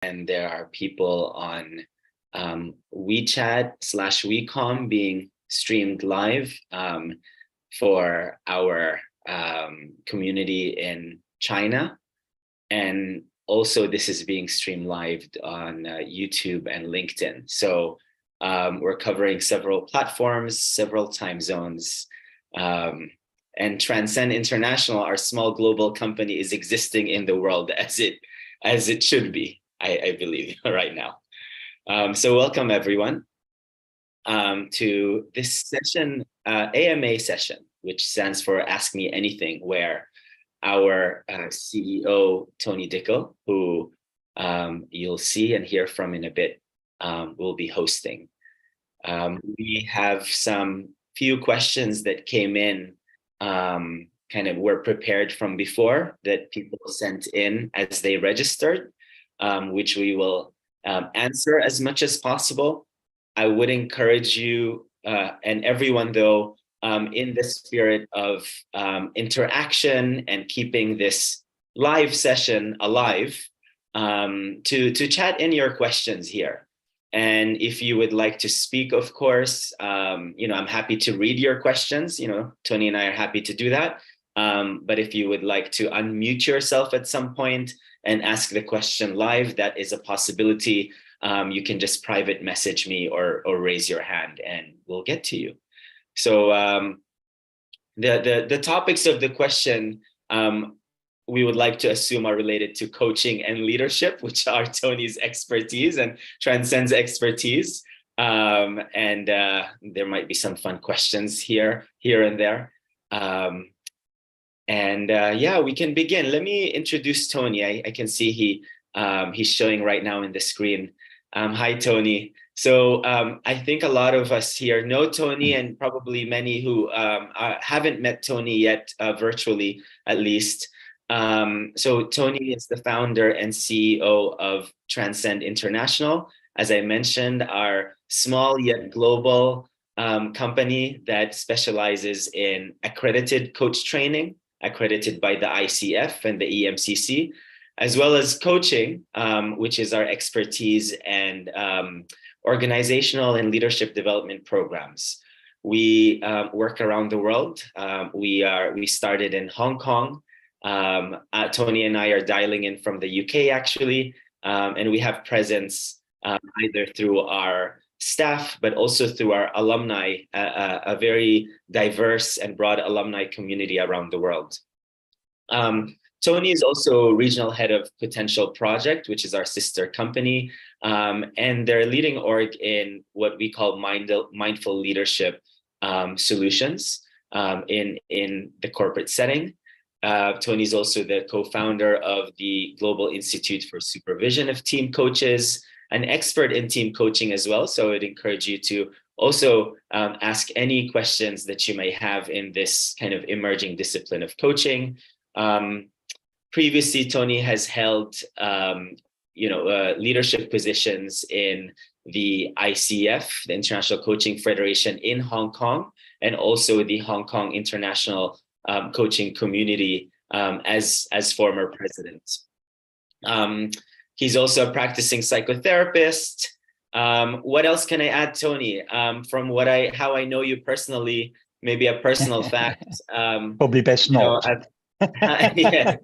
and there are people on WeChat/WeCom being streamed live for our community in China. And also this is being streamed live on YouTube and LinkedIn. So we're covering several platforms, several time zones. And Transcend International, our small global company, is existing in the world as it should be, I believe, right now. So welcome everyone to this session, AMA session, which stands for Ask Me Anything, where our CEO, Tony Dickel, who you'll see and hear from in a bit, will be hosting. We have some few questions that came in, kind of were prepared from before that people sent in as they registered, which we will answer as much as possible. I would encourage you and everyone, though, in the spirit of interaction and keeping this live session alive, to chat in your questions here. And if you would like to speak, of course, I'm happy to read your questions. Tony and I are happy to do that. But if you would like to unmute yourself at some point and ask the question live, that is a possibility. You can just private message me or raise your hand and we'll get to you. So the topics of the question we would like to assume are related to coaching and leadership, which are Tony's expertise and Transcend's expertise. And there might be some fun questions here and there. Yeah, we can begin. Let me introduce Tony. I can see he's showing right now in the screen. Hi, Tony. So I think a lot of us here know Tony, and probably many who haven't met Tony yet, virtually at least. So Tony is the founder and CEO of Transcend International. As I mentioned, our small yet global company that specializes in accredited coach training, accredited by the ICF and the EMCC, as well as coaching, which is our expertise, and organizational and leadership development programs. We work around the world. We started in Hong Kong. Tony and I are dialing in from the UK, actually, and we have presence either through our staff, but also through our alumni, a very diverse and broad alumni community around the world. Tony is also regional head of Potential Project, which is our sister company, and they're leading org in what we call mindful leadership solutions in the corporate setting. Tony's also the co-founder of the Global Institute for Supervision of Team Coaches, an expert in team coaching as well. So I'd encourage you to also ask any questions that you may have in this kind of emerging discipline of coaching. Previously, Tony has held leadership positions in the ICF, the International Coaching Federation in Hong Kong, and also the Hong Kong International Coaching Community as former president. He's also a practicing psychotherapist. What else can I add, Tony? From how I know you personally, maybe a personal fact. Probably best not. Yeah.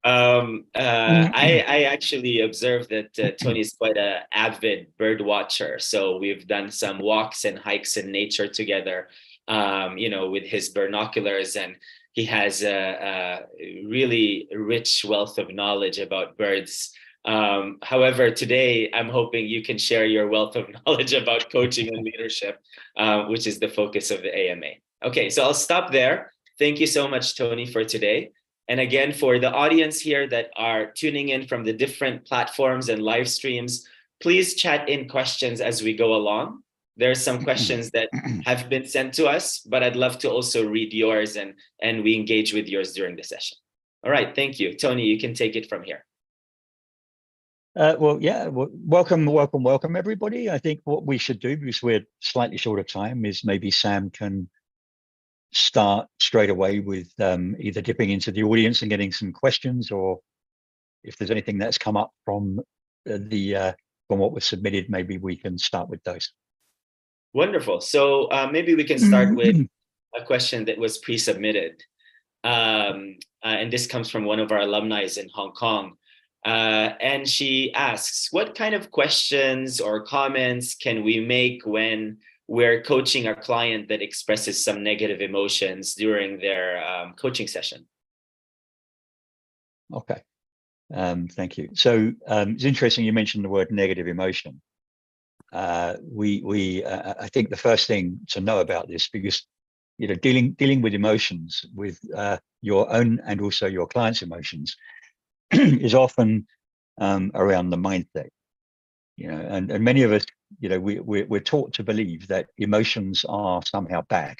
I actually observed that Tony is quite an avid bird watcher. So we've done some walks and hikes in nature together, with his binoculars, and he has a really rich wealth of knowledge about birds. However, today I'm hoping you can share your wealth of knowledge about coaching and leadership, which is the focus of the AMA. Okay, so I'll stop there. Thank you so much, Tony, for today. And again, for the audience here that are tuning in from the different platforms and live streams, please chat in questions as we go along. There are some questions that have been sent to us, but I'd love to also read yours and we engage with yours during the session. All right, thank you. Tony, you can take it from here. Welcome, everybody. I think what we should do, because we're slightly short of time, is maybe Sam can start straight away with either dipping into the audience and getting some questions, or if there's anything that's come up from from what was submitted, maybe we can start with those. Wonderful. So maybe we can start with a question that was pre-submitted. And this comes from one of our alumni in Hong Kong. And she asks, what kind of questions or comments can we make when we're coaching our client that expresses some negative emotions during their coaching session? Okay, thank you. So it's interesting you mentioned the word negative emotion. I think the first thing to know about this, because dealing with emotions, with your own and also your client's emotions, is often around the mindset. And many of us, we're taught to believe that emotions are somehow bad.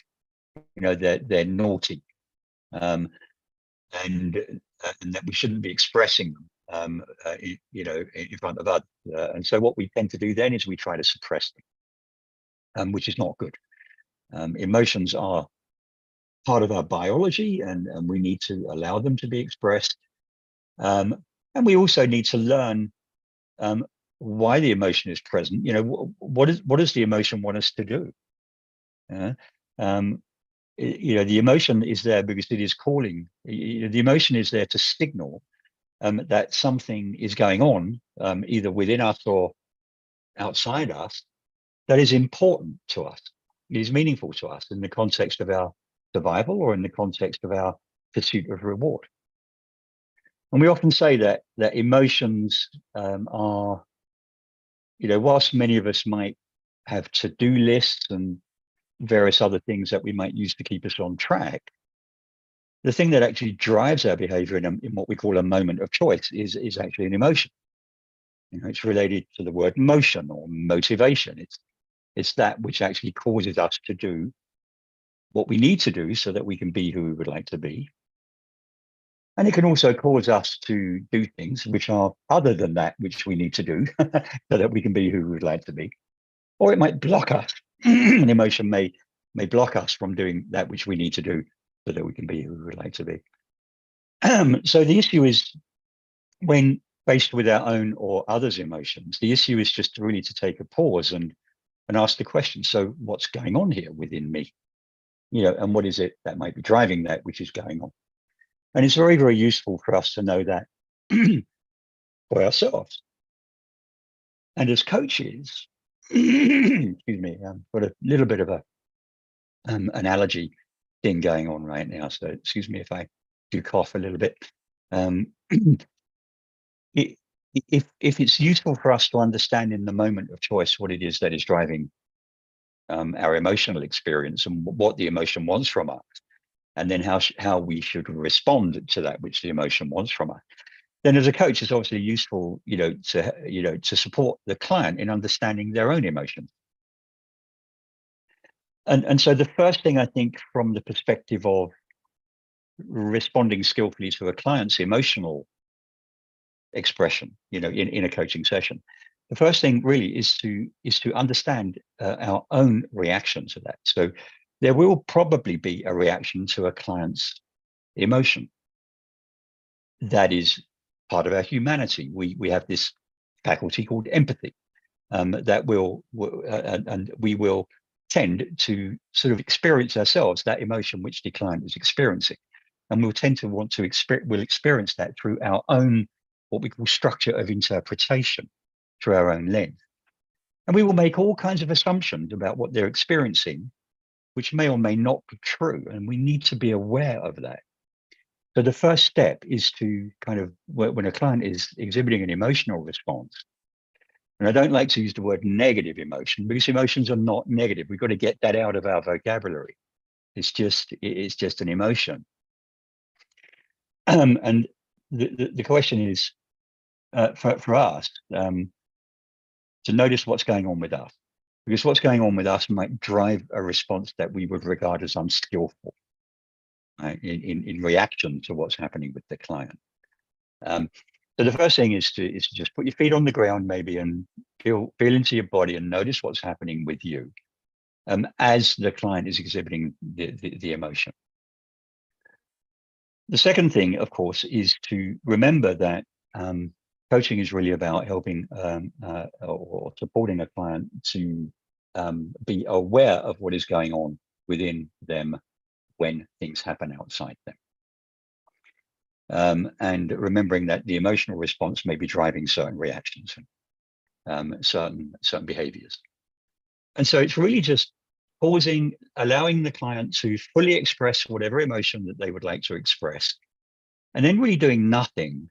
They're naughty, and that we shouldn't be expressing them, in front of others. And so what we tend to do then is we try to suppress them, which is not good. Emotions are part of our biology, and we need to allow them to be expressed. And we also need to learn why the emotion is present. What does the emotion want us to do? The emotion is there because it is calling. The emotion is there to signal that something is going on, either within us or outside us, that is important to us. It is meaningful to us in the context of our survival or in the context of our pursuit of reward. And we often say that emotions are, whilst many of us might have to-do lists and various other things that we might use to keep us on track, the thing that actually drives our behavior in what we call a moment of choice is actually an emotion. It's related to the word motion or motivation. It's that which actually causes us to do what we need to do so that we can be who we would like to be. And it can also cause us to do things which are other than that which we need to do so that we can be who we would like to be. Or it might block us. An emotion may block us from doing that which we need to do so that we can be who we would like to be. So the issue is, when faced with our own or others' emotions, the issue is just really to take a pause and ask the question, so what's going on here within me? And what is it that might be driving that which is going on? And it's very, very useful for us to know that for ourselves. And as coaches, excuse me, got a little bit of a analogy thing going on right now. So excuse me if I do cough a little bit. If it's useful for us to understand in the moment of choice what it is that is driving our emotional experience and what the emotion wants from us, and then how we should respond to that which the emotion wants from us, then as a coach, it's obviously useful, to support the client in understanding their own emotions. And so the first thing, I think, from the perspective of responding skillfully to a client's emotional expression, in a coaching session, the first thing really is to understand our own reaction to that. So there will probably be a reaction to a client's emotion. That is part of our humanity. We have this faculty called empathy, that we will tend to sort of experience ourselves that emotion which the client is experiencing, and we'll tend to want to experience that through our own, what we call, structure of interpretation, through our own lens. And we will make all kinds of assumptions about what they're experiencing, which may or may not be true, and we need to be aware of that. So the first step is to kind of, when a client is exhibiting an emotional response, and I don't like to use the word negative emotion, because emotions are not negative. We've got to get that out of our vocabulary. It's just an emotion. And the question is, for us, to notice what's going on with us, because what's going on with us might drive a response that we would regard as unskillful, right, in reaction to what's happening with the client. So the first thing is to just put your feet on the ground, maybe, and feel into your body and notice what's happening with you as the client is exhibiting the emotion. The second thing, of course, is to remember that coaching is really about helping or supporting a client to be aware of what is going on within them when things happen outside them. And remembering that the emotional response may be driving certain reactions, certain behaviors. And so it's really just pausing, allowing the client to fully express whatever emotion that they would like to express, and then really doing nothing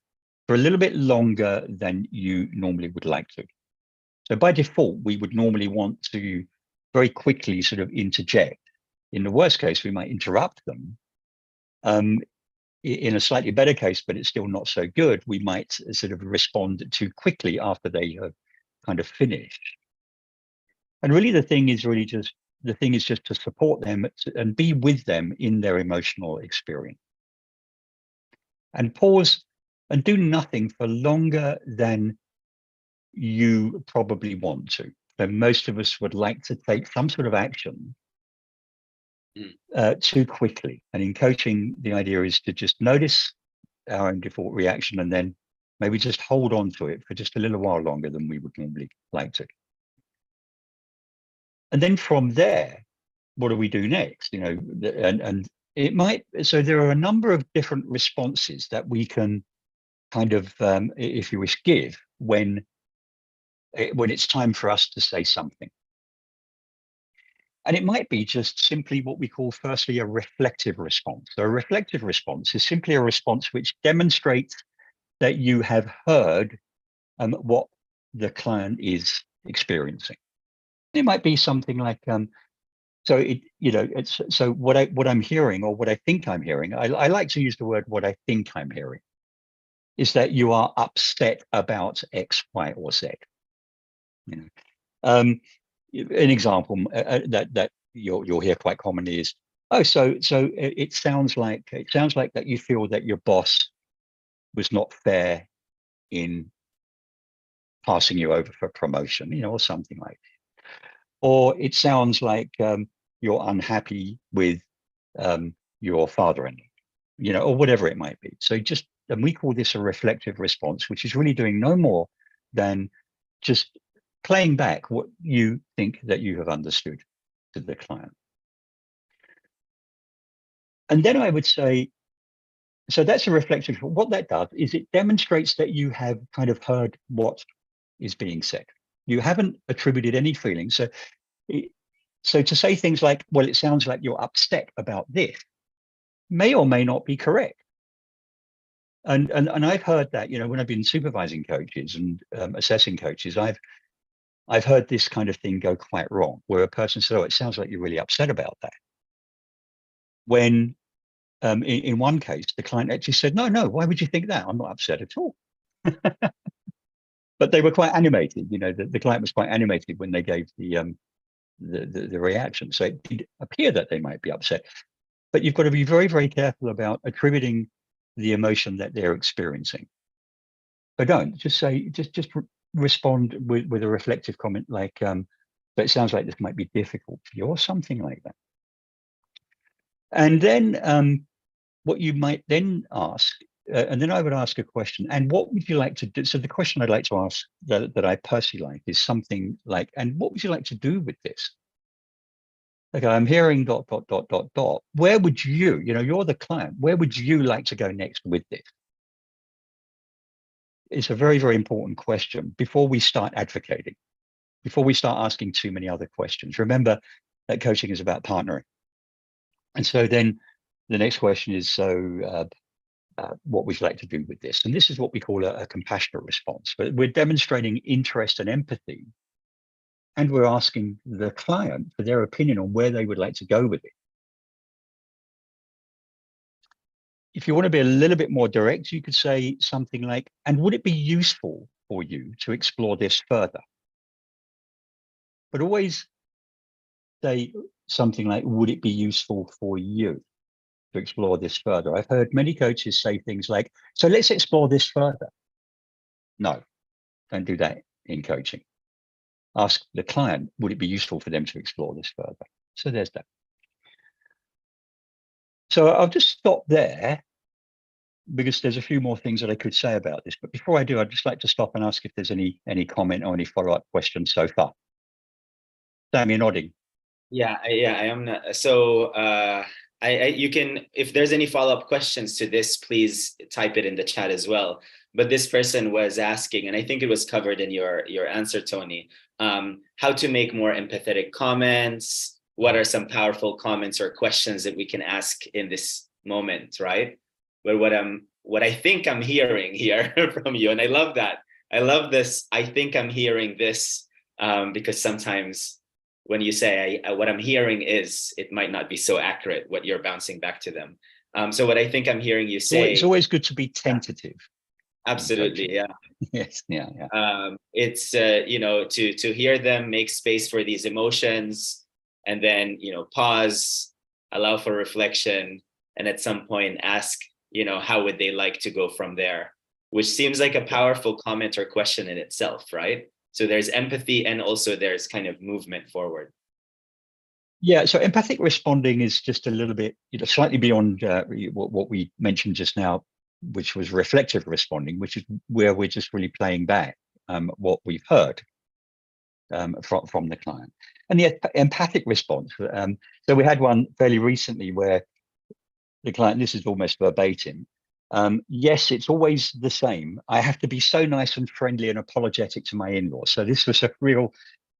for a little bit longer than you normally would like to. So by default, we would normally want to very quickly sort of interject. In the worst case, we might interrupt them. In a slightly better case, but it's still not so good, we might sort of respond too quickly after they have kind of finished. And really the thing is just to support them and be with them in their emotional experience. And pause and do nothing for longer than you probably want to. So most of us would like to take some sort of action too quickly. And in coaching, the idea is to just notice our own default reaction and then maybe just hold on to it for just a little while longer than we would normally like to. And then from there, what do we do next? You know, and it might, so there are a number of different responses that we can kind of, if you wish, give when it's time for us to say something. And it might be just simply what we call, firstly, a reflective response. So a reflective response is simply a response which demonstrates that you have heard what the client is experiencing. It might be something like, so what I'm hearing, or what I think I'm hearing. I like to use the word "what I think I'm hearing," is that you are upset about X, Y, or Z. You know. An example that you'll hear quite commonly is, oh, so it sounds like that you feel that your boss was not fair in passing you over for promotion, you know, or something like that. Or it sounds like you're unhappy with your father-in-law, you know, or whatever it might be. So and we call this a reflective response, which is really doing no more than just playing back what you think that you have understood to the client. And then I would say, so that's a reflective. What that does is it demonstrates that you have kind of heard what is being said. You haven't attributed any feelings. So to say things like, well, it sounds like you're upset about this, may or may not be correct. And I've heard that, you know, when I've been supervising coaches and assessing coaches, I've heard this kind of thing go quite wrong, where a person said, oh, it sounds like you're really upset about that. When in one case, the client actually said, no, why would you think that? I'm not upset at all. But they were quite animated, you know, the client was quite animated when they gave the reaction. So it did appear that they might be upset. But you've got to be very, very careful about attributing the emotion that they're experiencing. But don't just say, just respond with a reflective comment like, but it sounds like this might be difficult for you, or something like that. And then what you might then ask, and then I would ask a question, and what would you like to do? So the question I'd like to ask that I personally like is something like, and what would you like to do with this? Okay, I'm hearing ... Where would you, you know, you're the client, where would you like to go next with this? It's a very, very important question before we start advocating, before we start asking too many other questions. Remember that coaching is about partnering. And so then the next question is, so what would you like to do with this? And this is what we call a compassionate response. But we're demonstrating interest and empathy, and we're asking the client for their opinion on where they would like to go with it. If you want to be a little bit more direct, you could say something like, and would it be useful for you to explore this further? But always say something like, would it be useful for you to explore this further? I've heard many coaches say things like, so let's explore this further. No, don't do that in coaching. Ask the client, would it be useful for them to explore this further? So there's that. So I'll just stop there. because there's a few more things that I could say about this. But before I do, I'd just like to stop and ask if there's any comment or any follow-up questions so far. Sam, you're nodding. Yeah, I am not. So you can, if there's any follow-up questions to this, please type it in the chat as well. But this person was asking, and I think it was covered in your answer, Tony, how to make more empathetic comments. What are some powerful comments or questions that we can ask in this moment, right? But what I think I'm hearing here from you, and I love that. I love this. I think I'm hearing this because sometimes when you say what I'm hearing is, it might not be so accurate what you're bouncing back to them. So what I think I'm hearing you say, it's always good to be tentative. Absolutely, yeah. Yes, yeah. It's to hear them, make space for these emotions, and then pause, allow for reflection, and at some point ask, how would they like to go from there? Which seems like a powerful comment or question in itself, right? So there's empathy and also there's kind of movement forward. Yeah, so empathic responding is just a little bit, slightly beyond what we mentioned just now, which was reflective responding, which is where we're just really playing back what we've heard from the client. And the empathic response, so we had one fairly recently where the client, this is almost verbatim, yes, it's always the same. I have to be so nice and friendly and apologetic to my in-laws. So this was a real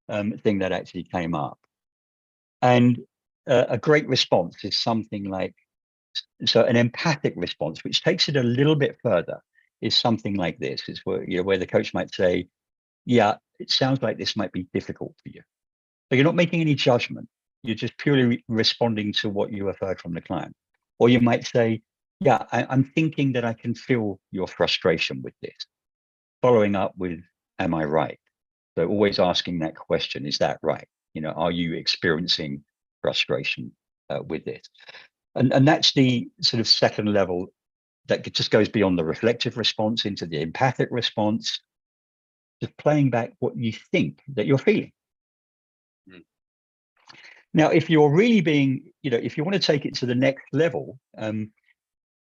thing that actually came up. And a great response is something like, so an empathic response, which takes it a little bit further, is something like this. It's where the coach might say, yeah, it sounds like this might be difficult for you. So you're not making any judgment. You're just purely responding to what you have heard from the client. Or you might say, yeah, I'm thinking that I can feel your frustration with this. Following up with, am I right? So always asking that question, is that right? Are you experiencing frustration with this? And that's the sort of second level that just goes beyond the reflective response into the empathic response, just playing back what you think that you're feeling. Now, if you're really being, if you want to take it to the next level,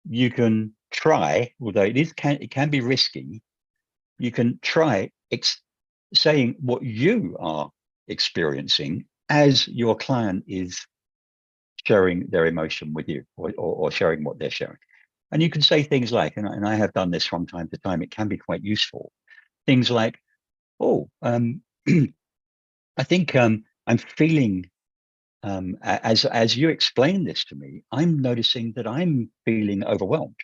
you can try, although it can be risky, you can try saying what you are experiencing as your client is sharing their emotion with you or sharing what they're sharing. And you can say things like, and I have done this from time to time, it can be quite useful. Things like, I think I'm feeling, as you explain this to me, I'm noticing that I'm feeling overwhelmed.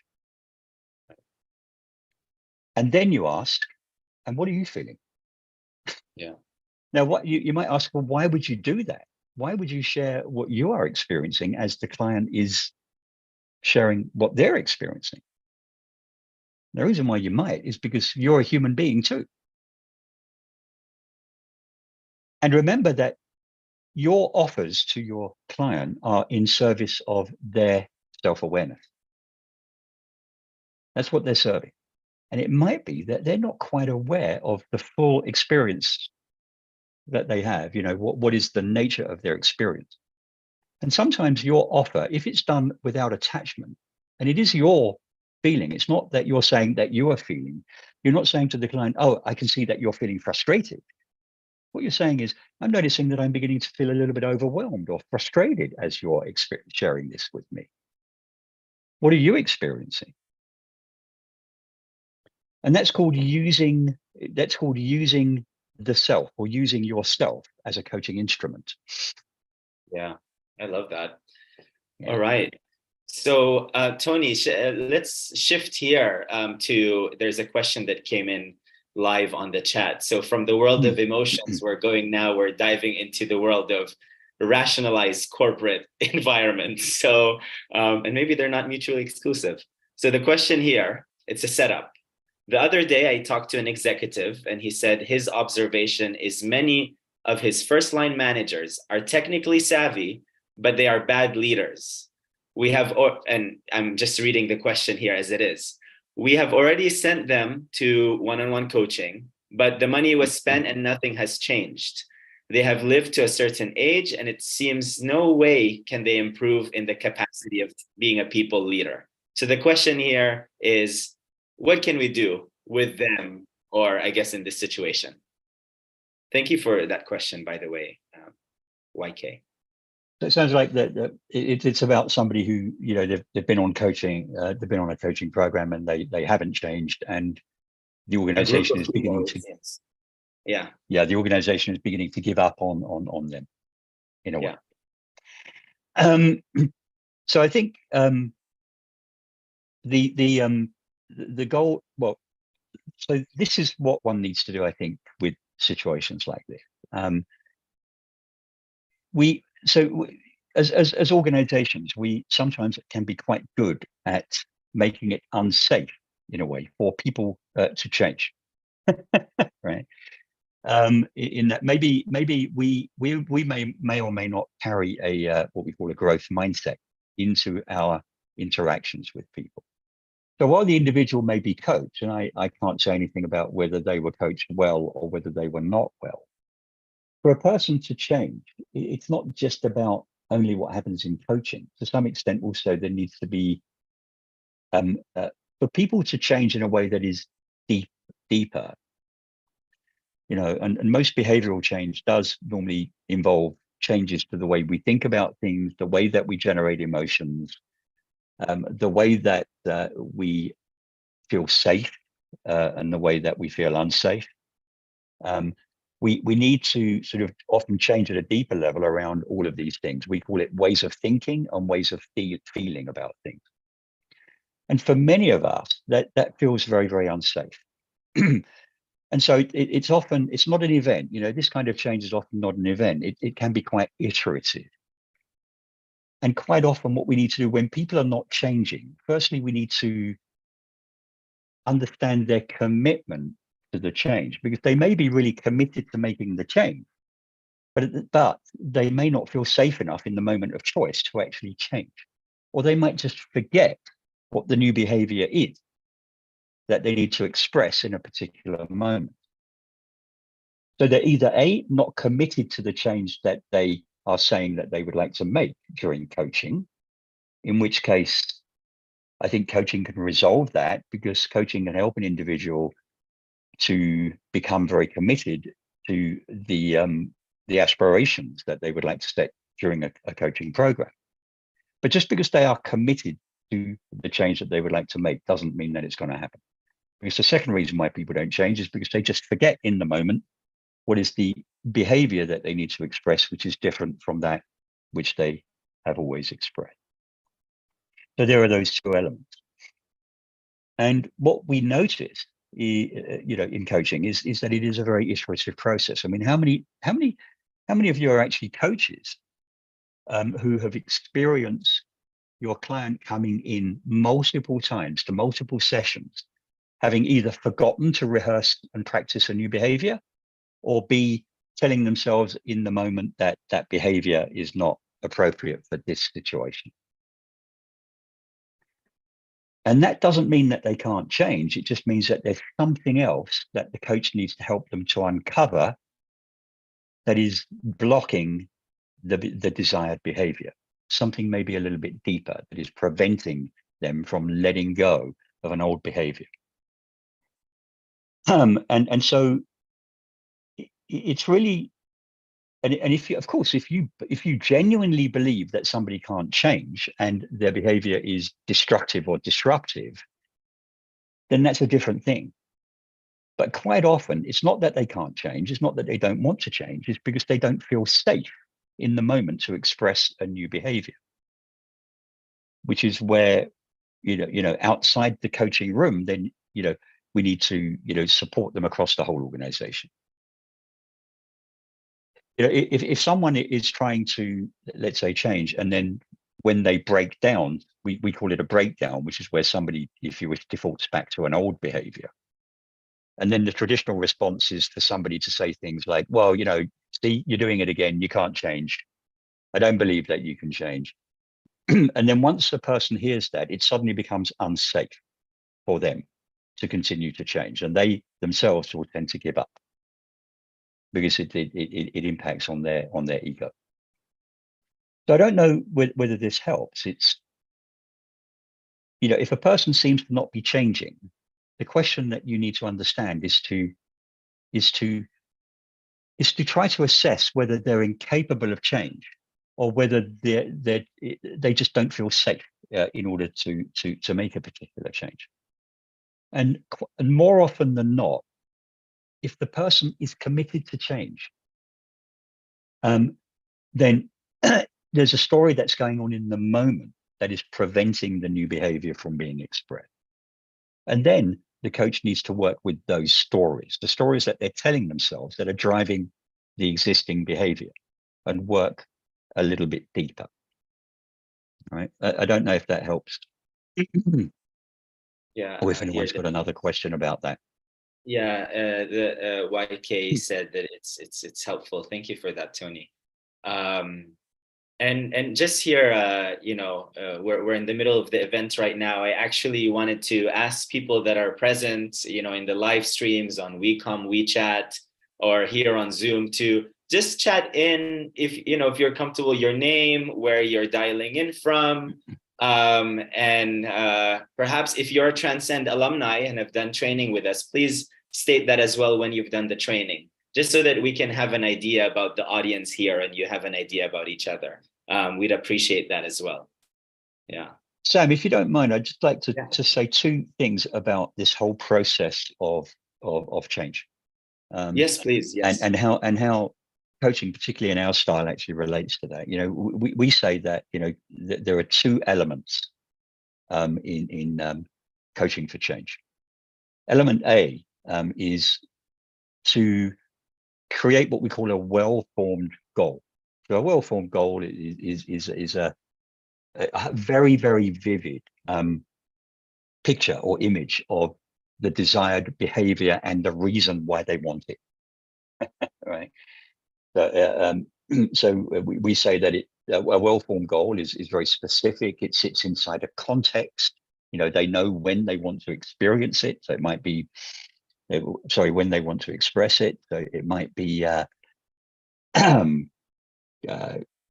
And then you ask, and what are you feeling? Yeah. Now, what you might ask, well, why would you do that? Why would you share what you are experiencing as the client is sharing what they're experiencing? The reason why you might is because you're a human being too. And remember that your offers to your client are in service of their self-awareness. That's what they're serving. And it might be that they're not quite aware of the full experience that they have, what is the nature of their experience. And sometimes your offer, if it's done without attachment, and it is your feeling, it's not that you're saying that you are feeling, you're not saying to the client, oh, I can see that you're feeling frustrated. What you're saying is, I'm noticing that I'm beginning to feel a little bit overwhelmed or frustrated as you're sharing this with me. What are you experiencing? And that's called using the self, or using yourself as a coaching instrument. Yeah, I love that. Yeah. All right. So Tony, let's shift here to, there's a question that came in live on the chat. So from the world of emotions, we're diving into the world of rationalized corporate environments. So, and maybe they're not mutually exclusive. So the question here, it's a setup. The other day I talked to an executive and he said his observation is many of his first line managers are technically savvy, but they are bad leaders. We have, and I'm just reading the question here as it is. We have already sent them to one-on-one coaching, but the money was spent and nothing has changed. They have lived to a certain age and it seems no way can they improve in the capacity of being a people leader. So the question here is, what can we do with them, or I guess in this situation? Thank you for that question, by the way, YK. So it sounds like it's about somebody who, they've been on coaching, they've been on a coaching program, and they haven't changed, and the organization is beginning to, the organization is beginning to give up on them in a way. So I think the goal, well, so this is what one needs to do, I think, with situations like this. As organizations, we sometimes can be quite good at making it unsafe in a way for people to change, right? In that maybe we may or may not carry a what we call a growth mindset into our interactions with people. So while the individual may be coached, and I can't say anything about whether they were coached well or whether they were not well, for a person to change, it's not just about only what happens in coaching. To some extent, also there needs to be for people to change in a way that is deeper. And most behavioral change does normally involve changes to the way we think about things, the way that we generate emotions, the way that we feel safe, and the way that we feel unsafe. We need to sort of often change at a deeper level around all of these things. We call it ways of thinking and ways of feeling about things. And for many of us, that feels very, very unsafe. And so it's often, it's not an event. This kind of change is often not an event. It can be quite iterative. And quite often what we need to do when people are not changing, firstly, we need to understand their commitment to the change, because they may be really committed to making the change, but they may not feel safe enough in the moment of choice to actually change. Or they might just forget what the new behavior is that they need to express in a particular moment. So they're either A, not committed to the change that they are saying that they would like to make during coaching, in which case I think coaching can resolve that, because coaching can help an individual to become very committed to the aspirations that they would like to set during a coaching program. But just because they are committed to the change that they would like to make doesn't mean that it's going to happen. Because the second reason why people don't change is because they just forget in the moment what is the behavior that they need to express, which is different from that which they have always expressed. So there are those two elements. And what we notice, in coaching is that it is a very iterative process. I mean, how many of you are actually coaches who have experienced your client coming in multiple times to multiple sessions, having either forgotten to rehearse and practice a new behavior, or B, telling themselves in the moment that that behavior is not appropriate for this situation? And that doesn't mean that they can't change. It just means that there's something else that the coach needs to help them to uncover that is blocking the desired behavior. Something maybe a little bit deeper that is preventing them from letting go of an old behavior. And so it's really, and if you, of course, if you genuinely believe that somebody can't change and their behavior is destructive or disruptive, then that's a different thing. But quite often, it's not that they can't change, it's not that they don't want to change, it's because they don't feel safe in the moment to express a new behavior, which is where, outside the coaching room, then, we need to, support them across the whole organization. If someone is trying to, let's say, change, and then when they break down, we call it a breakdown, which is where somebody, if you wish, defaults back to an old behavior. And then the traditional response is for somebody to say things like, well, see, you're doing it again, you can't change. I don't believe that you can change. And then once the person hears that, it suddenly becomes unsafe for them to continue to change. And they themselves will tend to give up, because it impacts on their ego. So I don't know whether this helps. if a person seems to not be changing, the question that you need to understand is to try to assess whether they're incapable of change, or whether they just don't feel safe in order to make a particular change. And more often than not, if the person is committed to change, then there's a story that's going on in the moment that is preventing the new behavior from being expressed. And then the coach needs to work with those stories, the stories that they're telling themselves that are driving the existing behavior, and work a little bit deeper. Right? I don't know if that helps. Yeah. Or if anyone's got another question about that. Yeah, the YK said that it's helpful. Thank you for that, Tony. And just here, we're in the middle of the event right now. I actually wanted to ask people that are present, in the live streams on WeCom, WeChat, or here on Zoom, to just chat in if you're comfortable, your name, where you're dialing in from, and perhaps if you're a Transcend alumni and have done training with us, please state that as well when you've done the training, just so that we can have an idea about the audience here and you have an idea about each other. We'd appreciate that as well. Yeah. Sam, if you don't mind, I'd just like to say two things about this whole process of change. Yes, please. Yes. And how coaching, particularly in our style, actually relates to that. We say that there are two elements in coaching for change. Element A is to create what we call a well-formed goal. So a well-formed goal is a very, very vivid picture or image of the desired behavior and the reason why they want it. Right. So we say that a well-formed goal is very specific. It sits inside a context. They know when they want to experience it. So it might be, when they want to express it. So it might be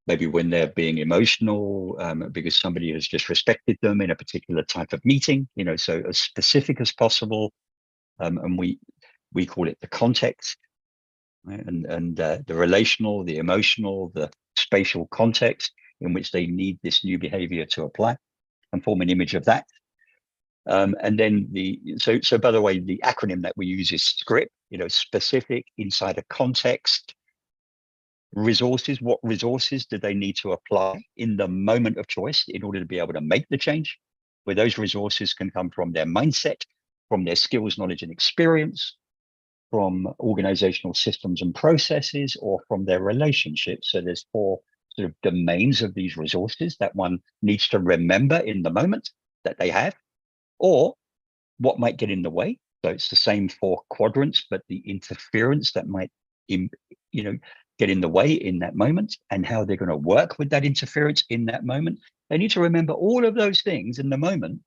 maybe when they're being emotional because somebody has disrespected them in a particular type of meeting. So as specific as possible, and we call it the context. Right? And the relational, the emotional, the spatial context in which they need this new behavior to apply, and form an image of that. And then so by the way, the acronym that we use is SCRIP, specific, inside a context, resources. What resources do they need to apply in the moment of choice in order to be able to make the change? Where those resources can come from their mindset, from their skills, knowledge, and experience, from organizational systems and processes, or from their relationships. So there's 4 sort of domains of these resources that one needs to remember in the moment that they have, or what might get in the way. So it's the same 4 quadrants, but the interference that might, get in the way in that moment, and how they're going to work with that interference in that moment. They need to remember all of those things in the moment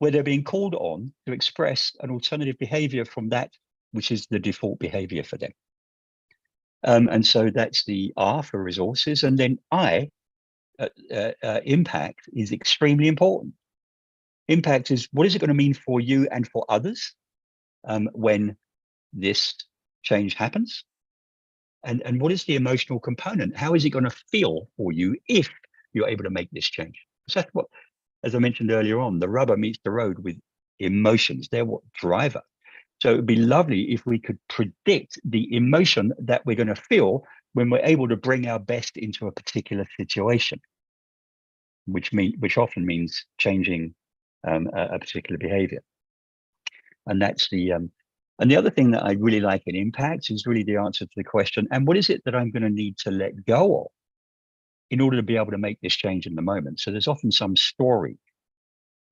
where they're being called on to express an alternative behavior from that which is the default behavior for them. And so that's the R for resources. And then I, impact, is extremely important. Impact is, what is it going to mean for you and for others when this change happens? And what is the emotional component? How is it going to feel for you if you're able to make this change? So that's what, as I mentioned earlier on, the rubber meets the road with emotions. They're what drive us. So it would be lovely if we could predict the emotion that we're going to feel when we're able to bring our best into a particular situation, which often means changing a particular behavior. And that's and the other thing that I really like in impact is really the answer to the question, and what is it that I'm going to need to let go of in order to be able to make this change in the moment? So there's often some story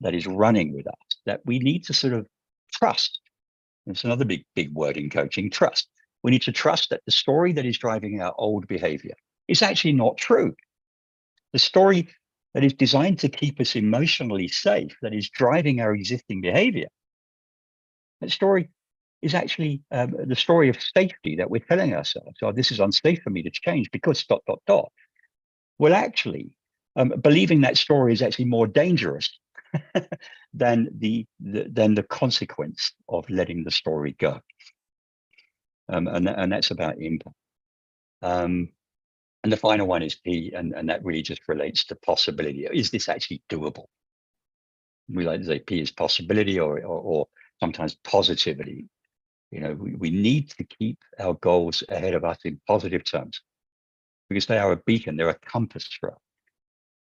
that is running with us that we need to sort of trust. It's another big word in coaching, trust. We need to trust that the story that is driving our old behavior is actually not true. The story that is designed to keep us emotionally safe, that is driving our existing behavior, that story is actually the story of safety that we're telling ourselves. Oh, this is unsafe for me to change because ... Well, actually, believing that story is actually more dangerous than the consequence of letting the story go. And that's about impact. And the final one is P, and that really just relates to possibility. Is this actually doable? We like to say P is possibility, or sometimes positivity. You know, we need to keep our goals ahead of us in positive terms, because they are a beacon, they're a compass for us.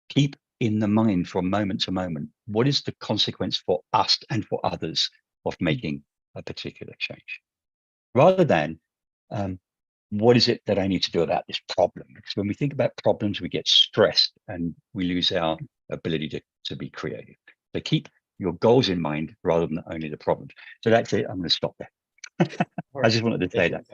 Keep in the mind from moment to moment, what is the consequence for us and for others of making a particular change? Rather than, what is it that I need to do about this problem? Because when we think about problems, we get stressed and we lose our ability to be creative. So keep your goals in mind rather than only the problems. So that's it. I'm going to stop there. I just wanted to say that.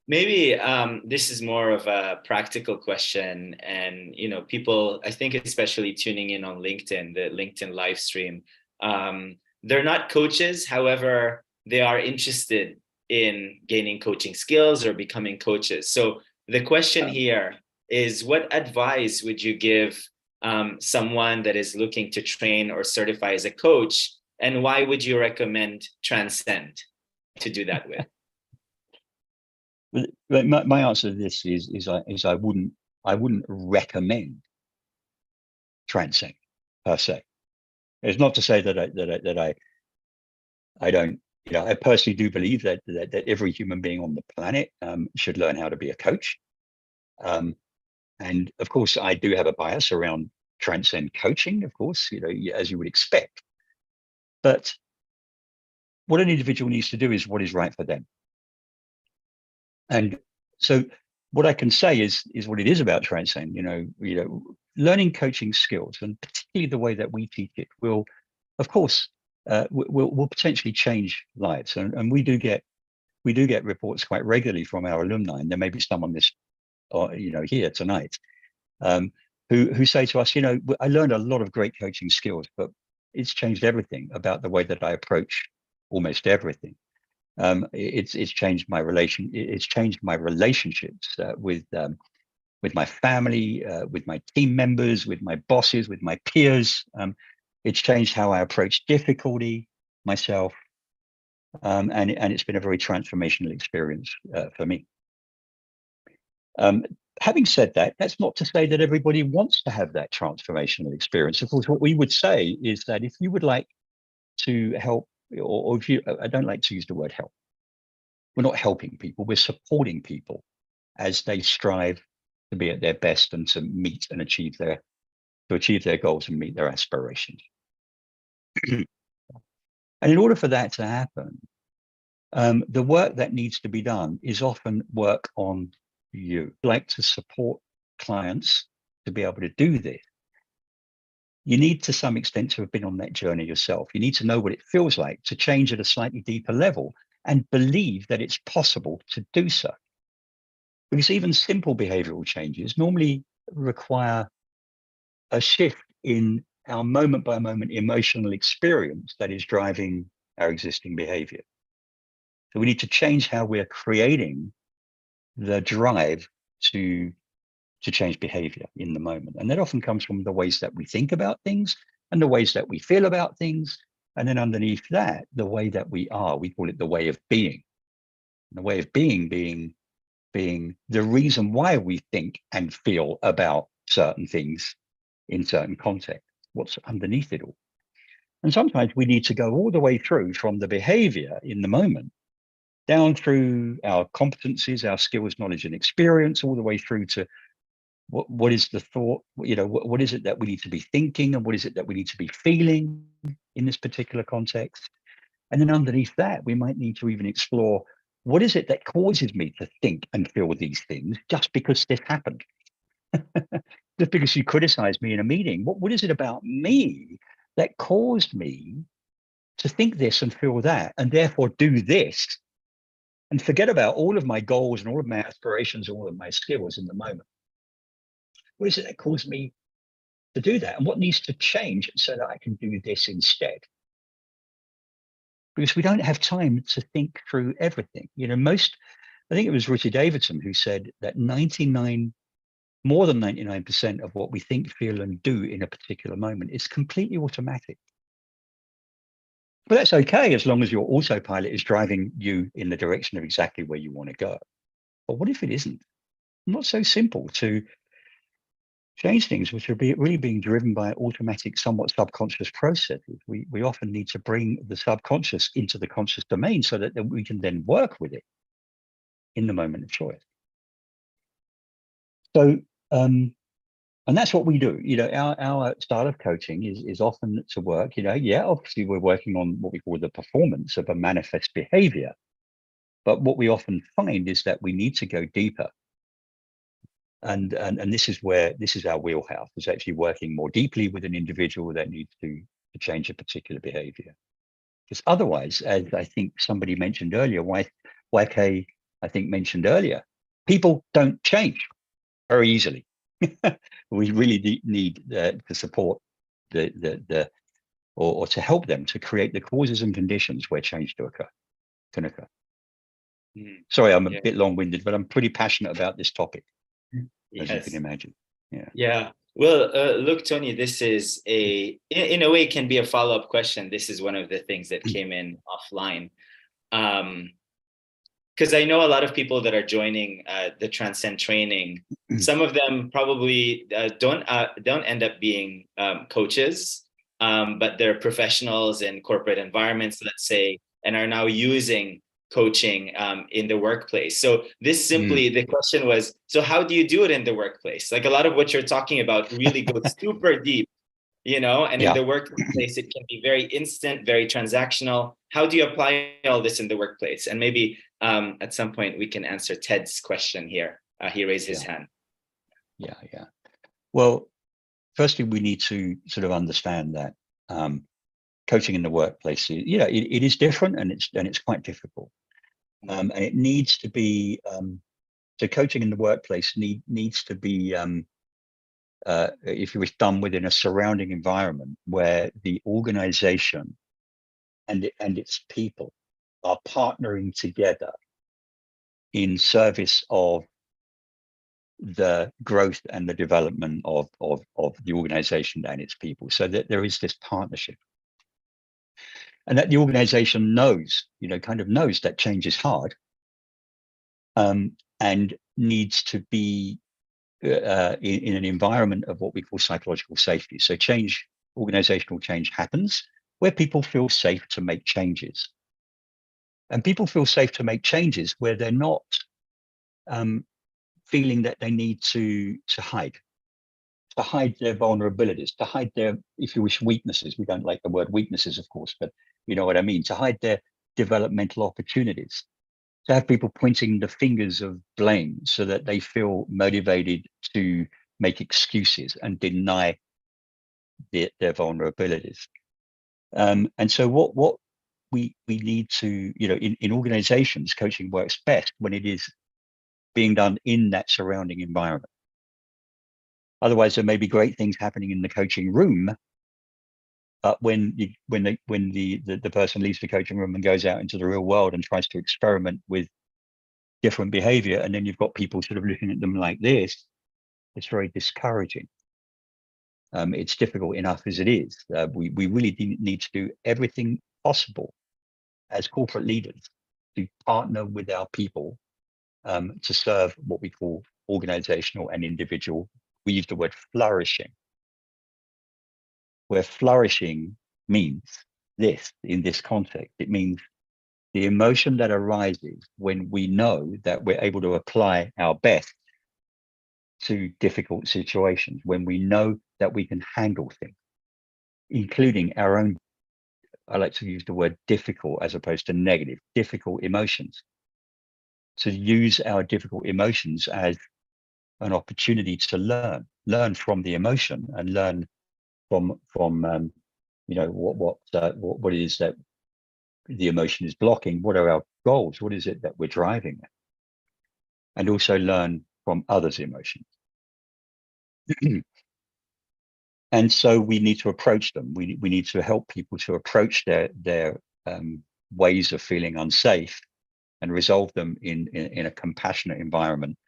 Maybe this is more of a practical question, and people, I think, especially tuning in on LinkedIn, the LinkedIn live stream, they're not coaches. However, they are interested in gaining coaching skills or becoming coaches. So the question here is, what advice would you give someone that is looking to train or certify as a coach, and why would you recommend Transcend to do that with? My answer to this is I wouldn't recommend Transcend per se. It's not to say that I don't. I personally do believe that every human being on the planet should learn how to be a coach. And of course, I do have a bias around Transcend coaching, of course, as you would expect. But what an individual needs to do is what is right for them. And so what I can say is what it is about Transcend. Learning coaching skills, and particularly the way that we teach it, will, of course, will potentially change lives. And we do get reports quite regularly from our alumni, and there may be some on this, here tonight, who say to us, I learned a lot of great coaching skills, but it's changed everything about the way that I approach almost everything. It's changed my It's changed my relationships with my family, with my team members, with my bosses, with my peers. It's changed how I approach difficulty myself, and it's been a very transformational experience for me. Having said that, that's not to say that everybody wants to have that transformational experience. Of course, what we would say is that if you would like to help, or if you, I don't like to use the word help. We're not helping people, we're supporting people as they strive to be at their best and to meet and achieve their goals and meet their aspirations. And in order for that to happen, the work that needs to be done is often work on you. Like to support clients to be able to do this, you need to some extent to have been on that journey yourself. You need to know what it feels like to change at a slightly deeper level and believe that it's possible to do so. Because even simple behavioral changes normally require a shift in our moment by moment emotional experience that is driving our existing behavior. So we need to change how we're creating the drive to change behavior in the moment. And that often comes from the ways that we think about things and the ways that we feel about things. And then underneath that, the way that we are, we call it the way of being. And the way of being being the reason why we think and feel about certain things in certain contexts, what's underneath it all. And sometimes we need to go all the way through from the behavior in the moment, down through our competencies, our skills, knowledge, and experience, all the way through to what is the thought, what is it that we need to be thinking, and what is it that we need to be feeling in this particular context. And then underneath that, we might need to even explore, what is it that causes me to think and feel these things just because this happened? Just because you criticized me in a meeting, what is it about me that caused me to think this and feel that, and therefore do this, and forget about all of my goals and all of my aspirations, all of my skills in the moment? What is it that caused me to do that? And what needs to change so that I can do this instead? Because we don't have time to think through everything. I think it was Richard Davidson who said that more than 99% of what we think, feel, and do in a particular moment is completely automatic. But that's okay as long as your autopilot is driving you in the direction of exactly where you want to go. But what if it isn't? Not so simple to change things which are really being driven by automatic, somewhat subconscious processes. We often need to bring the subconscious into the conscious domain so that we can then work with it in the moment of choice. So, and that's what we do. Our style of coaching is often to work, obviously we're working on what we call the performance of a manifest behavior. But what we often find is that we need to go deeper. And this is our wheelhouse, is actually working more deeply with an individual that needs to change a particular behavior. Because otherwise, as I think somebody mentioned earlier, YK, I think mentioned earlier, people don't change very easily. We really need to support or to help them to create the causes and conditions where change can occur. Sorry, I'm a bit long-winded, but I'm pretty passionate about this topic, as you can imagine. Yeah. Well, look, Tony, this is in a way, can be a follow-up question. This is one of the things that came in offline. Because I know a lot of people that are joining the Transcend training. Some of them probably don't end up being coaches, but they're professionals in corporate environments, let's say, and are now using coaching in the workplace. So this simply, the question was, so how do you do it in the workplace? Like a lot of what you're talking about really goes super deep, and in the workplace, it can be very instant, very transactional. How do you apply all this in the workplace? And maybe at some point we can answer Ted's question here. He raised his hand. Yeah. Well, firstly, we need to sort of understand that coaching in the workplace, it is different, and it's quite difficult. And it needs to be, so coaching in the workplace needs to be, if you wish, done within a surrounding environment where the organization and its people are partnering together in service of the growth and the development of the organization and its people, so that there is this partnership. And that the organization knows that change is hard, and needs to be in an environment of what we call psychological safety. So organizational change happens where people feel safe to make changes. And people feel safe to make changes where they're not feeling that they need to hide their vulnerabilities, to hide their, if you wish, weaknesses. We don't like the word weaknesses, of course, but you know what I mean, to hide their developmental opportunities, to have people pointing the fingers of blame so that they feel motivated to make excuses and deny their vulnerabilities. And so what we need to, in organizations, coaching works best when it is being done in that surrounding environment. Otherwise, there may be great things happening in the coaching room, but when the person leaves the coaching room and goes out into the real world and tries to experiment with different behavior, and then you've got people sort of looking at them like this, it's very discouraging. It's difficult enough as it is. We really need to do everything possible as corporate leaders to partner with our people to serve what we call organizational and individual. We use the word flourishing, where flourishing means this, in this context. It means the emotion that arises when we know that we're able to apply our best to difficult situations, when we know that we can handle things, including our own, I like to use the word difficult as opposed to negative, difficult emotions. To use our difficult emotions as an opportunity to learn from the emotion, and learn from what it is that the emotion is blocking. What are our goals? What is it that we're driving at? And also learn from others' emotions. And so we need to approach them. We need to help people to approach their ways of feeling unsafe and resolve them in a compassionate environment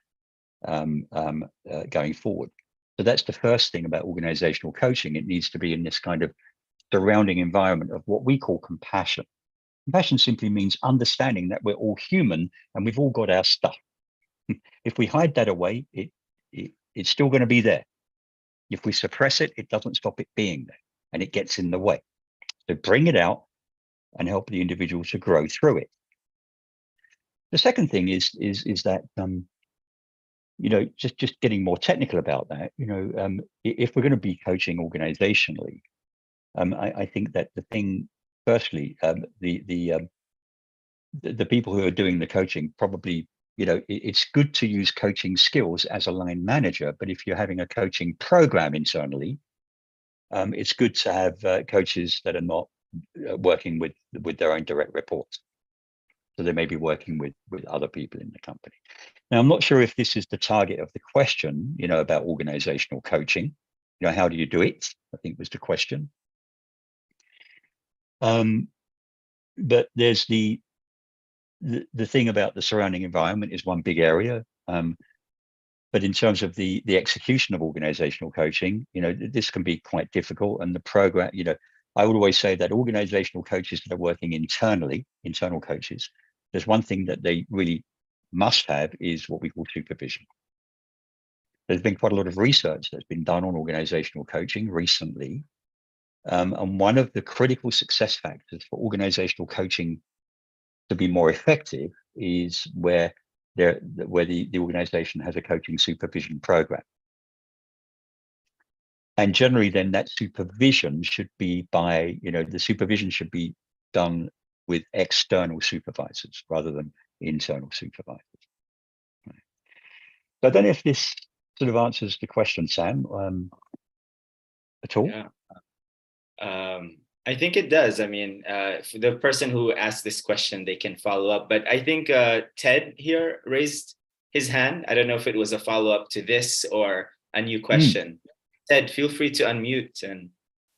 going forward. So that's the first thing about organizational coaching. It needs to be in this kind of surrounding environment of what we call compassion. Compassion simply means understanding that we're all human and we've all got our stuff. If we hide that away, it's still going to be there. If we suppress it, it doesn't stop it being there, and it gets in the way. So bring it out and help the individual to grow through it. The second thing is that just getting more technical about that. If we're going to be coaching organizationally, I think that the thing, firstly, the people who are doing the coaching probably, it's good to use coaching skills as a line manager, but if you're having a coaching program internally, it's good to have coaches that are not working with their own direct reports. So they may be working with other people in the company. Now, I'm not sure if this is the target of the question, about organizational coaching. How do you do it? I think was the question. But there's the thing about the surrounding environment is one big area. But in terms of the execution of organizational coaching, this can be quite difficult. And the program, I would always say that organizational coaches that are working internally, internal coaches, there's one thing that they really must have is what we call supervision. There's been quite a lot of research that's been done on organizational coaching recently. And one of the critical success factors for organizational coaching to be more effective is where the organization has a coaching supervision program. And generally then that supervision should be by, the supervision should be done with external supervisors rather than internal supervisors. Right. So I don't know if this sort of answers the question, Sam, at all. Yeah. I think it does. I mean, for the person who asked this question, they can follow up. But I think Ted here raised his hand. I don't know if it was a follow-up to this or a new question. Ted, feel free to unmute. And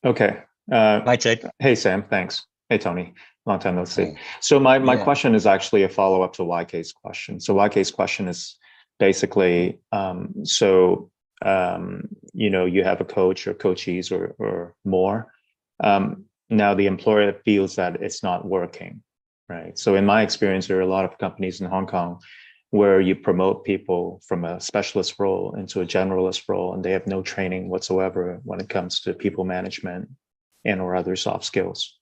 okay. Hi, Ted. Hey, Sam. Thanks. Hey, Tony. Long time no see. So my question is actually a follow-up to YK's question. So YK's question is basically, you have a coach or coachees or more. Now the employer feels that it's not working, right? So in my experience, there are a lot of companies in Hong Kong where you promote people from a specialist role into a generalist role, and they have no training whatsoever when it comes to people management and or other soft skills.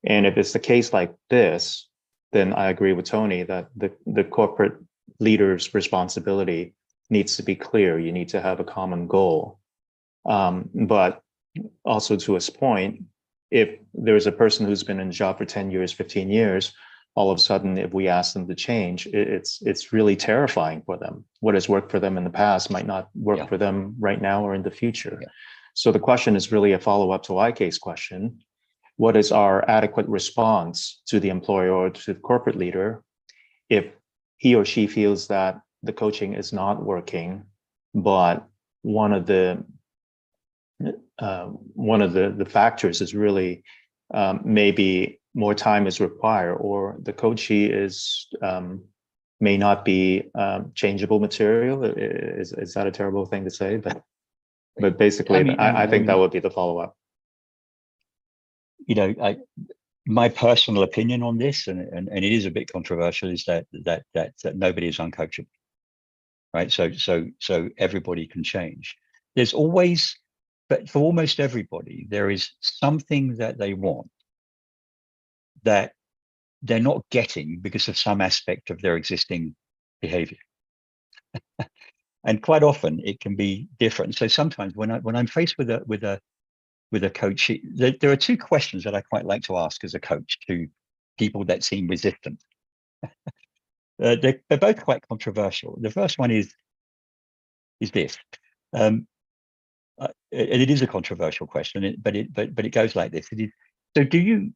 And if it's the case like this, then I agree with Tony that the corporate leader's responsibility needs to be clear. You need to have a common goal. But also to his point, if there's a person who's been in the job for 10 years, 15 years, all of a sudden, if we ask them to change, it's really terrifying for them. What has worked for them in the past might not work for them right now or in the future. Yeah. So the question is really a follow-up to IK's question. What is our adequate response to the employer or to the corporate leader if he or she feels that the coaching is not working, but one of the factors is really maybe more time is required, or the coachee is may not be changeable material. Is that a terrible thing to say? But basically, I think that would be the follow-up. My personal opinion on this, and it is a bit controversial, is that nobody is uncoachable, right? So everybody can change. There's always, but for almost everybody, there is something that they want that they're not getting because of some aspect of their existing behavior. And quite often it can be different. So sometimes when I'm faced with a coach, there are two questions that I quite like to ask as a coach to people that seem resistant. They're both quite controversial. The first one is this, and it is a controversial question, but it goes like this. It is, so do you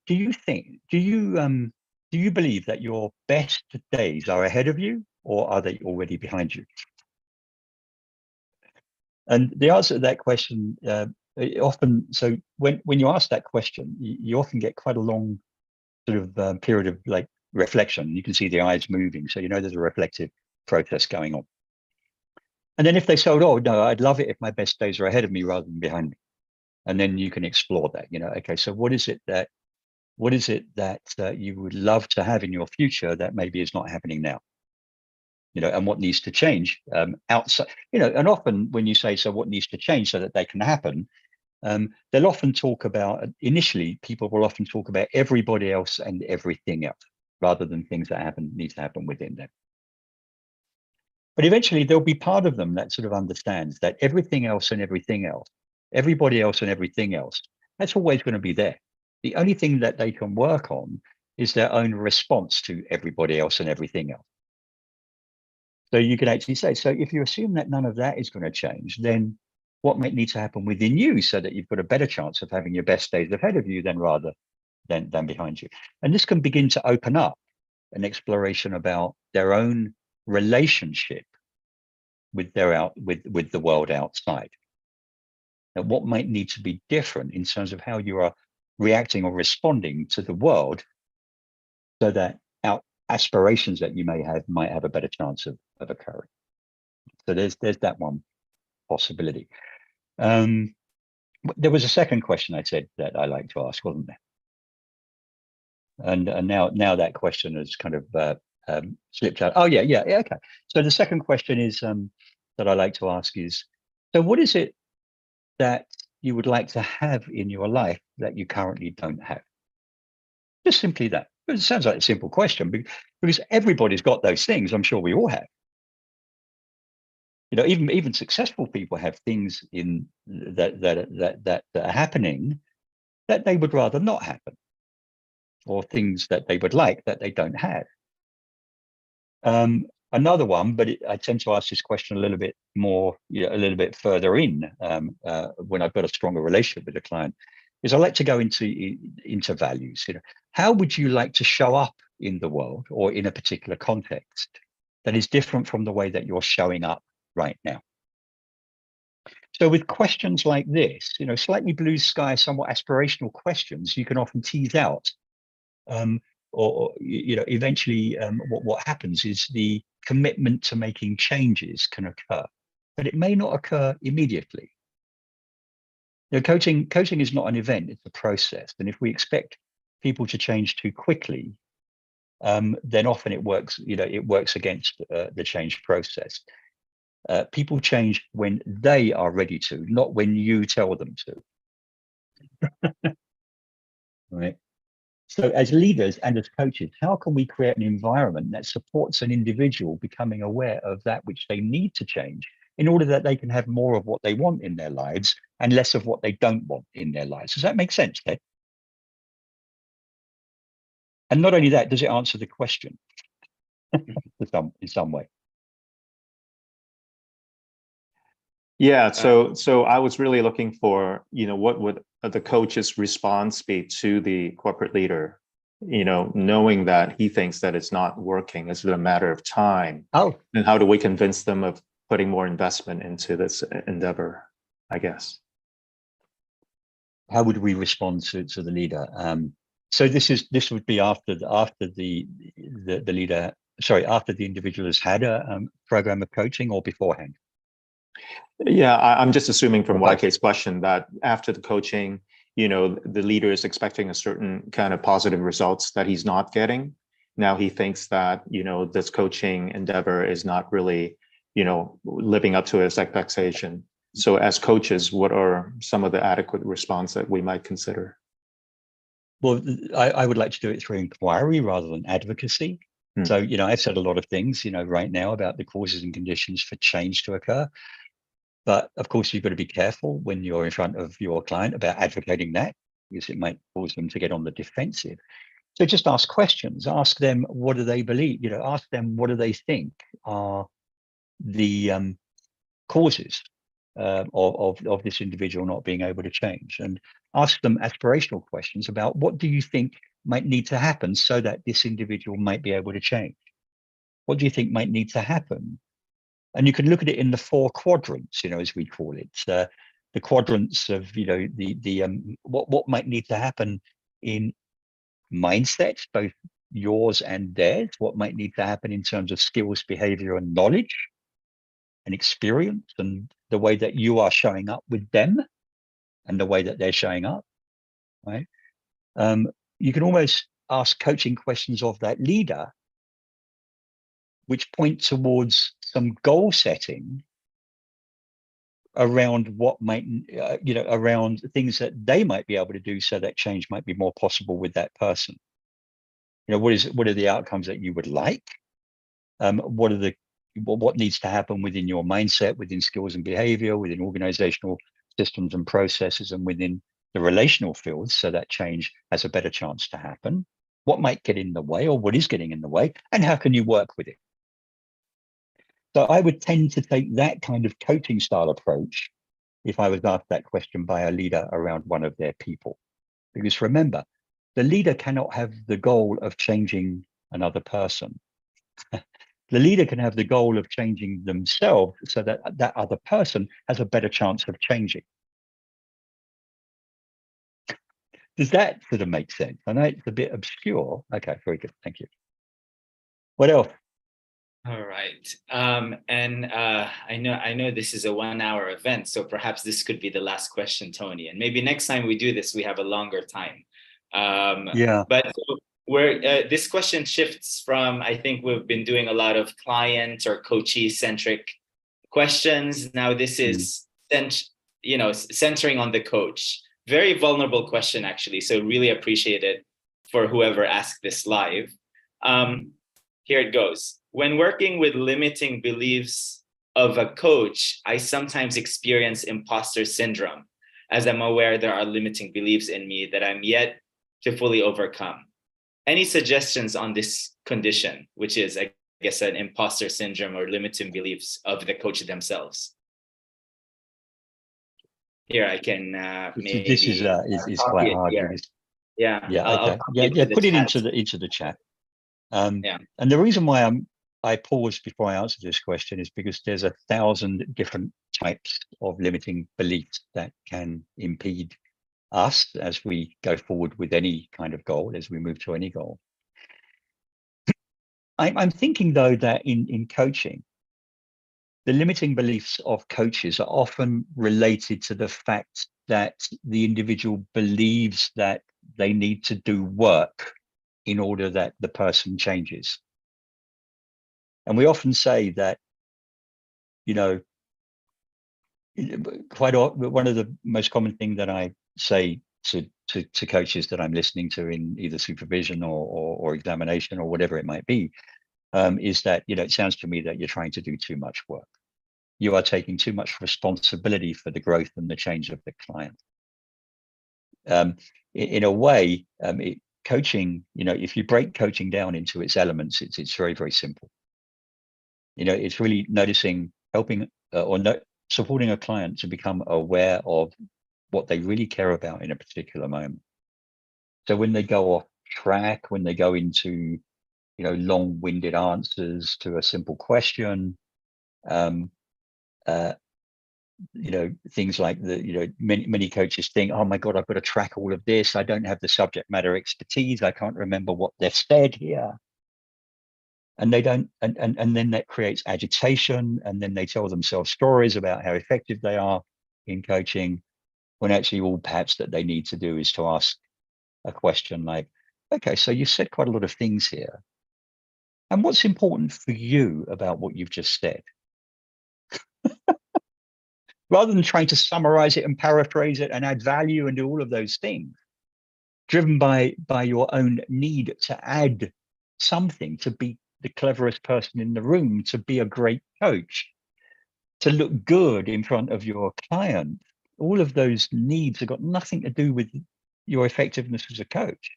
believe that your best days are ahead of you, or are they already behind you? And the answer to that question, often, so when you ask that question, you often get quite a long sort of period of like reflection. You can see the eyes moving, so there's a reflective process going on. And then if they say, oh no, I'd love it if my best days are ahead of me rather than behind me. And then you can explore that, okay, so what is it that you would love to have in your future that maybe is not happening now? And what needs to change outside, and often when you say, so what needs to change so that they can happen, they'll often talk about, initially, people will often talk about everybody else and everything else, rather than things that need to happen within them. But eventually there'll be part of them that sort of understands that everything else and everything else, everybody else and everything else, that's always going to be there. The only thing that they can work on is their own response to everybody else and everything else. So you could actually say, so if you assume that none of that is going to change, then what might need to happen within you so that you've got a better chance of having your best days ahead of you than behind you? And this can begin to open up an exploration about their own relationship with the world outside. Now, what might need to be different in terms of how you are reacting or responding to the world, so that aspirations that you might have a better chance of occurring. So there's that one possibility. There was a second question I said that I like to ask, wasn't there? And now that question has kind of slipped out. Oh yeah, okay. So the second question is that I like to ask is, so what is it that you would like to have in your life that you currently don't have? Just simply that. It sounds like a simple question, because everybody's got those things. I'm sure we all have. Even successful people have things in that are happening that they would rather not happen, or things that they would like that they don't have. Another one, but I tend to ask this question a little bit more, a little bit further in when I've got a stronger relationship with a client, is I like to go into values. How would you like to show up in the world or in a particular context that is different from the way that you're showing up right now? So with questions like this, slightly blue sky, somewhat aspirational questions, you can often tease out, or eventually what happens is the commitment to making changes can occur, but it may not occur immediately. Coaching is not an event, it's a process. And if we expect people to change too quickly, then often it works against the change process. People change when they are ready to, not when you tell them to. Right. So as leaders and as coaches, how can we create an environment that supports an individual becoming aware of that which they need to change, in order that they can have more of what they want in their lives and less of what they don't want in their lives? Does that make sense, Ted? And not only that, does it answer the question in some way? Yeah, so I was really looking for, what would the coach's response be to the corporate leader, knowing that he thinks that it's not working. Is it a matter of time? Oh, and how do we convince them of putting more investment into this endeavor, I guess? How would we respond to the leader? So this would be after the leader, after the individual has had a program of coaching, or beforehand? Yeah, I'm just assuming from YK's question that after the coaching, the leader is expecting a certain kind of positive results that he's not getting. Now he thinks that, this coaching endeavor is not really, living up to his expectation. So as coaches, what are some of the adequate response that we might consider? Well, I would like to do it through inquiry rather than advocacy. So, I've said a lot of things, right now about the causes and conditions for change to occur. But of course, you've got to be careful when you're in front of your client about advocating that, because it might cause them to get on the defensive. So just ask questions. Ask them, what do they believe? Ask them, what do they think are the causes of this individual not being able to change? And ask them aspirational questions about, what do you think might need to happen so that this individual might be able to change? What do you think might need to happen? And you can look at it in the 4 quadrants, as we call it, the quadrants of, what might need to happen in mindsets, both yours and theirs, what might need to happen in terms of skills, behavior, and knowledge and experience, and the way that you are showing up with them, and the way that they're showing up, right? You can almost ask coaching questions of that leader, which point towards some goal setting around what might, around things that they might be able to do so that change might be more possible with that person. What are the outcomes that you would like? What needs to happen within your mindset, within skills and behavior, within organizational systems and processes, and within the relational fields, so that change has a better chance to happen? What might get in the way, or what is getting in the way, and how can you work with it? So I would tend to take that kind of coaching style approach if I was asked that question by a leader around one of their people. Because remember, the leader cannot have the goal of changing another person. The leader can have the goal of changing themselves so that that other person has a better chance of changing. Does that sort of make sense? I know it's a bit obscure. Okay, very good. Thank you. What else? All right. I know this is a 1-hour event, so perhaps this could be the last question, Tony. And maybe next time we do this, we have a longer time. Yeah. But this question shifts from, I think we've been doing a lot of client or coachee-centric questions. Now this is centering on the coach. Very vulnerable question, actually. So really appreciate it for whoever asked this live. Here it goes. When working with limiting beliefs of a coach, I sometimes experience imposter syndrome, as I'm aware there are limiting beliefs in me that I'm yet to fully overcome. Any suggestions on this condition, which is, I guess, an imposter syndrome or limiting beliefs of the coach themselves? Here I can maybe. This is quite hard. Because, yeah. Okay. Put it into the chat. And the reason why I paused before I answer this question is because there's 1,000 different types of limiting beliefs that can impede us as we go forward with any kind of goal, as we move to any goal. I'm thinking, though, that in coaching, the limiting beliefs of coaches are often related to the fact that the individual believes that they need to do work in order that the person changes. And we often say that, one of the most common thing that I say to coaches that I'm listening to in either supervision or examination or whatever it might be, is that, it sounds to me that you're trying to do too much work. You are taking too much responsibility for the growth and the change of the client. In a way, coaching, if you break coaching down into its elements, it's very, very simple. It's really noticing, helping supporting a client to become aware of what they really care about in a particular moment. So when they go off track, when they go into, long-winded answers to a simple question, things like many coaches think, oh my God, I've got to track all of this. I don't have the subject matter expertise. I can't remember what they've said here. And they don't, and then that creates agitation. And then they tell themselves stories about how effective they are in coaching, when actually all perhaps that they need to do is to ask a question like, okay, so you said quite a lot of things here. And what's important for you about what you've just said? Rather than trying to summarize it and paraphrase it and add value and do all of those things, driven by your own need to add something, to be the cleverest person in the room, to be a great coach, to look good in front of your client. All of those needs have got nothing to do with your effectiveness as a coach.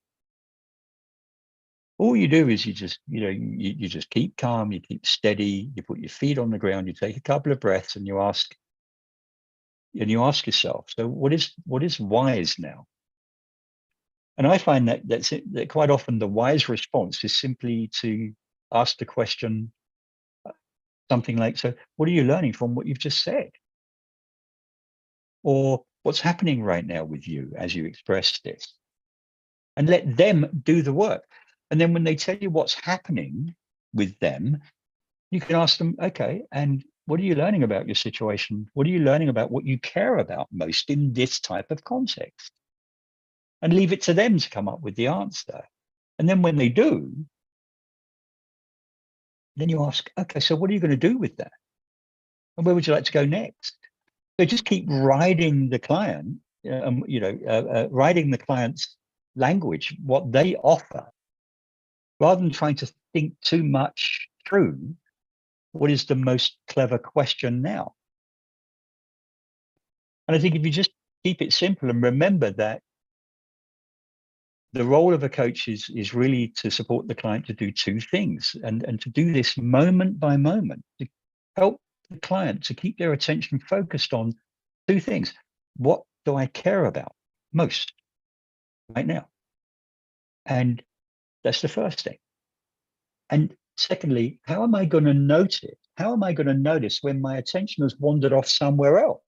All you do is you just keep calm, you keep steady, you put your feet on the ground, you take a couple of breaths, and you ask yourself, so what is wise now? And I find that quite often the wise response is simply to ask the question, something like, so what are you learning from what you've just said? Or what's happening right now with you as you express this? And let them do the work. And then when they tell you what's happening with them, you can ask them, okay, and what are you learning about your situation? What are you learning about what you care about most in this type of context? And leave it to them to come up with the answer. And then when they do, then you ask, okay, so what are you going to do with that? And where would you like to go next? So just keep riding the client, riding the client's language, what they offer, rather than trying to think too much through what is the most clever question now. And I think if you just keep it simple and remember that the role of a coach is really to support the client to do two things, and to do this moment by moment, to help the client to keep their attention focused on two things. What do I care about most right now? And that's the first thing. And secondly, how am I going to notice? How am I going to notice when my attention has wandered off somewhere else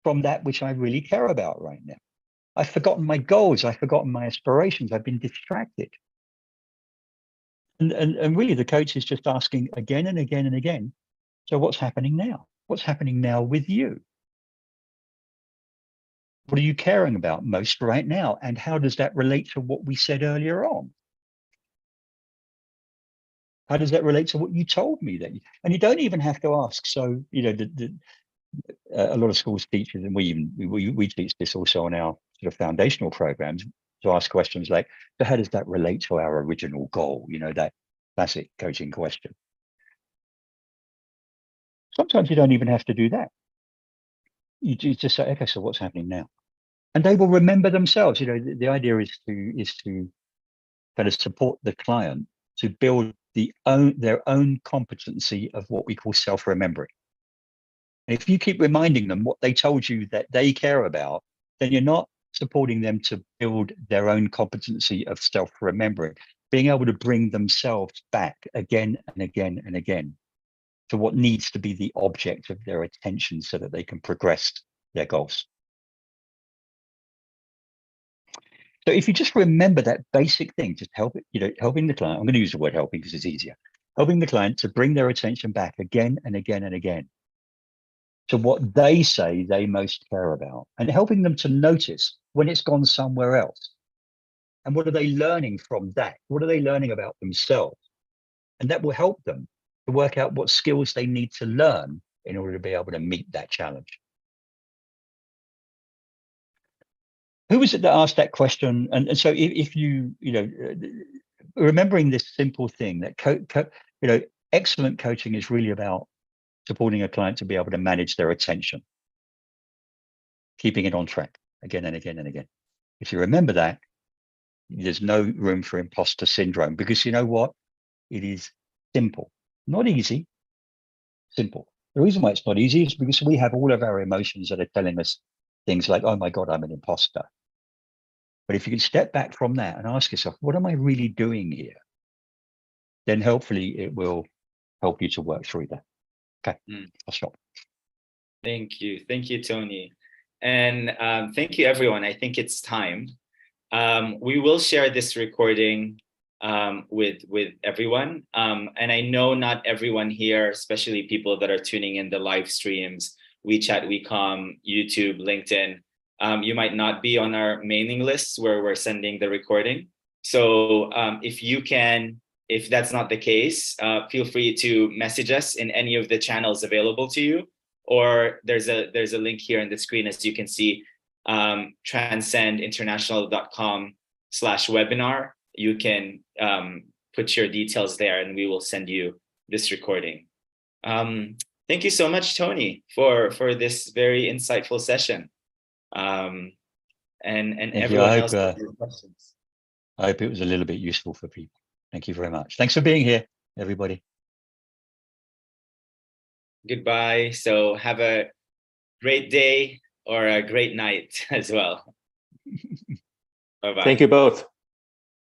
from that which I really care about right now? I've forgotten my goals. I've forgotten my aspirations. I've been distracted. And really the coach is just asking again and again and again, so what's happening now? What's happening now with you? What are you caring about most right now? And how does that relate to what we said earlier on? How does that relate to what you told me that? And you don't even have to ask. So, a lot of schools teachers, and we teach this also on our sort of foundational programs, to ask questions like, so how does that relate to our original goal? That classic coaching question. Sometimes you don't even have to do that. You just say, okay, so what's happening now? And they will remember themselves. The idea is to kind of support the client to build their own competency of what we call self-remembering. And if you keep reminding them what they told you that they care about, then you're not supporting them to build their own competency of self-remembering, being able to bring themselves back again and again and again to what needs to be the object of their attention so that they can progress their goals. So if you just remember that basic thing, just helping the client, I'm going to use the word helping because it's easier, helping the client to bring their attention back again and again and again to what they say they most care about, and helping them to notice when it's gone somewhere else. And what are they learning from that? What are they learning about themselves? And that will help them to work out what skills they need to learn in order to be able to meet that challenge. Who was it that asked that question? And so if you remembering this simple thing that excellent coaching is really about supporting a client to be able to manage their attention, keeping it on track again and again and again. If you remember that, there's no room for imposter syndrome, because you know what? It is simple, not easy, simple. The reason why it's not easy is because we have all of our emotions that are telling us things like, oh my God, I'm an imposter. But if you can step back from that and ask yourself, what am I really doing here? Then hopefully it will help you to work through that. Okay, I'll stop. Thank you. Thank you, Tony. And thank you, everyone. I think it's time. We will share this recording with everyone. And I know not everyone here, especially people that are tuning in the live streams, WeChat, WeCom, YouTube, LinkedIn, you might not be on our mailing lists where we're sending the recording. So if that's not the case, feel free to message us in any of the channels available to you, or there's a link here on the screen, as you can see, transcendinternational.com/webinar. You can put your details there and we will send you this recording. Thank you so much, Tony, for this very insightful session. And everyone else has questions. I hope it was a little bit useful for people. Thank you very much. Thanks for being here, everybody. Goodbye. So have a great day or a great night as well. Bye-bye. Thank you both.